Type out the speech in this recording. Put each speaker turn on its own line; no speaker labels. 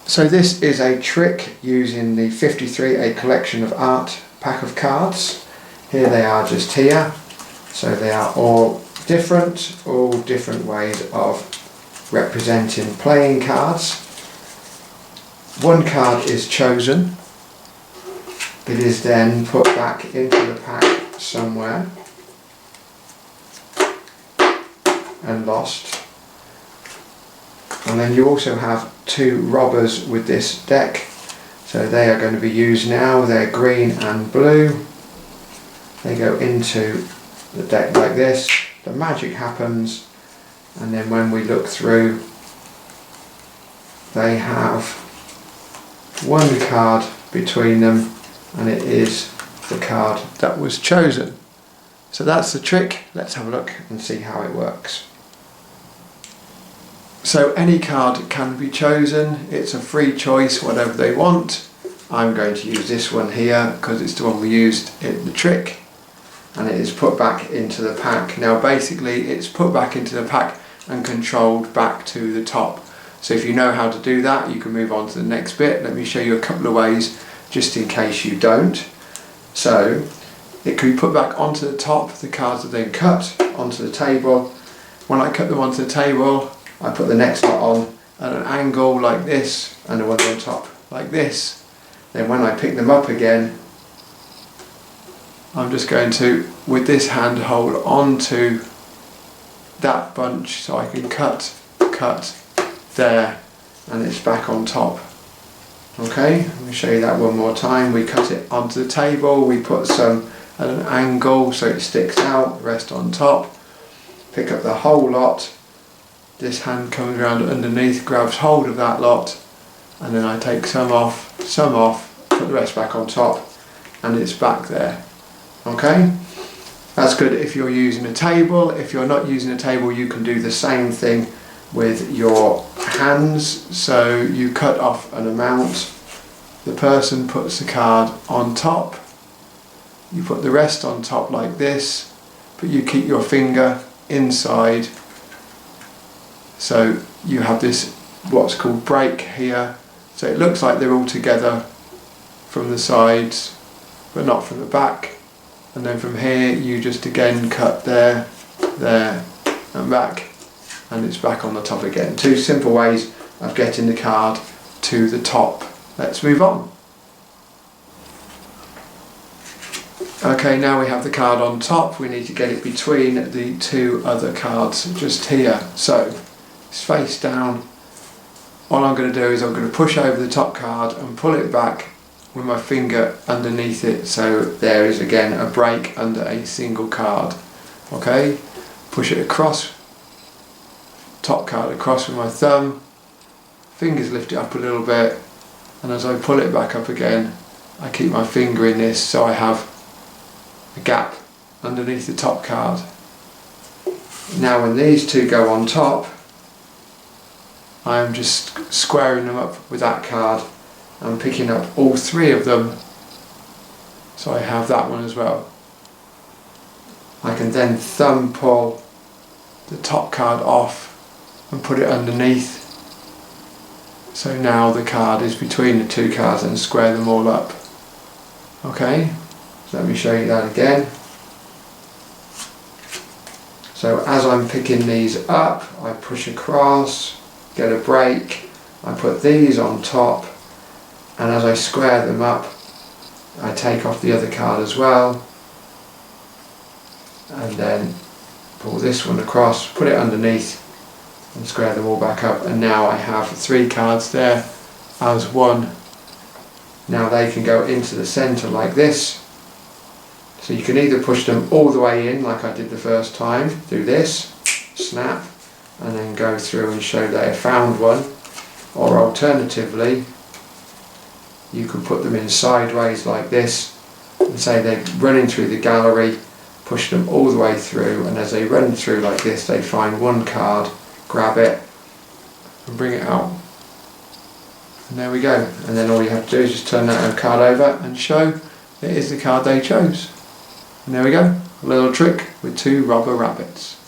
So this is a trick using the 53, a collection of art pack of cards. Here they are just here. So they are all different ways of representing playing cards. One card is chosen. It is then put back into the pack somewhere and lost. And then you also have two robbers with this deck. So they are going to be used now. They're green and blue. They go into the deck like this. The magic happens, and then when we look through, they have one card between them, and it is the card that was chosen. So that's the trick. Let's have a look and see how it works. So any card can be chosen. It's a free choice, whatever they want. I'm going to use this one here because it's the one we used in the trick, and it is put back into the pack. Now basically it's put back into the pack and controlled back to the top. So if you know how to do that, you can move on to the next bit. Let me show you a couple of ways just in case you don't. So it can be put back onto the top. The cards are then cut onto the table. When I cut them onto the table, I put the next lot on at an angle like this, and the ones on top like this. Then when I pick them up again, I'm just going to, with this hand, hold on to that bunch so I can cut there, and it's back on top. Okay, let me show you that one more time. We cut it onto the table, we put some at an angle so it sticks out, rest on top, pick up the whole lot. This hand comes around underneath, grabs hold of that lot, and then I take some off, put the rest back on top, and it's back there. Okay, that's good if you're using a table. If you're not using a table, you can do the same thing with your hands. So you cut off an amount, the person puts the card on top, you put the rest on top like this, but you keep your finger inside. So you have this what's called break here. So it looks like they're all together from the sides, but not from the back. And then from here you just again cut there, there and back, and it's back on the top again. Two simple ways of getting the card to the top. Let's move on. Okay, now we have the card on top. We need to get it between the two other cards just here. So it's face down. All I'm going to do is I'm going to push over the top card and pull it back with my finger underneath it, so there is again a break under a single card. Okay, push it across, top card across with my thumb, fingers lift it up a little bit, and as I pull it back up again, I keep my finger in this so I have a gap underneath the top card. Now when these two go on top, I am just squaring them up with that card. I'm picking up all three of them, so I have that one as well. I can then thumb pull the top card off and put it underneath, so now the card is between the two cards, and square them all up. Okay, so let me show you that again. So as I'm picking these up, I push across, get a break, I put these on top, and as I square them up, I take off the other card as well, and then pull this one across, put it underneath, and square them all back up, and now I have three cards there as one. Now they can go into the centre like this, so you can either push them all the way in like I did the first time, do this, snap, and then go through and show they have found one, or alternatively you can put them in sideways like this and say they're running through the gallery, push them all the way through, and as they run through like this they find one card, grab it and bring it out, and there we go. And then all you have to do is just turn that card over and show it is the card they chose, and there we go, a little trick with two rubber rabbits.